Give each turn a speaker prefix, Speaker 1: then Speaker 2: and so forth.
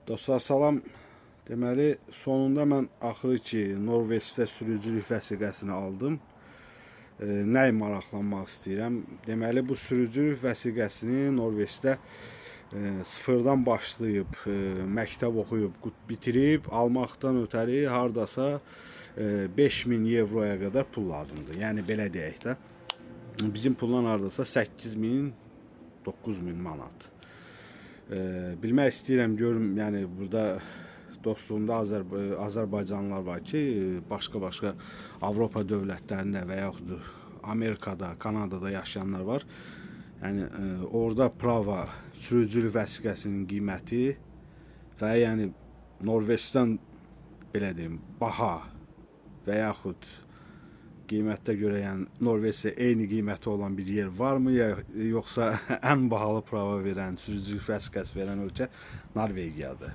Speaker 1: Dostlar salam. Deməli, sonunda mən axırı ki Norveçdə sürücülük vəsiqəsini aldım. Nəyə maraqlanmaq istəyirəm? Deməli, bu sürücülük vəsiqəsini Norveçdə sıfırdan başlayıb, məktəb oxuyub, bitirib, almaqdan ötəri hardasa 5000 evroya qədər pul lazımdır. Yəni, belə deyək də, bizim pulla hardasa 8000, 9000 manat. Bilmək istəyirəm, görüm, yəni burada dostluğumda Azərbaycanlılar var ki, başqa Avropa dövlətlərində və yaxud Amerikada, Kanadada yaşayanlar var. Yəni orada prava, sürücülük vəsiqəsinin qiyməti və yəni Norveçdən belə deyim, baha və yaxud qiymətə görə, yəni Norveçlə eyni qiyməti olan bir yer varmı, yoxsa ən bahalı prava verən, sürücülük vəsiqəsi verən ölkə Norvegiyadır.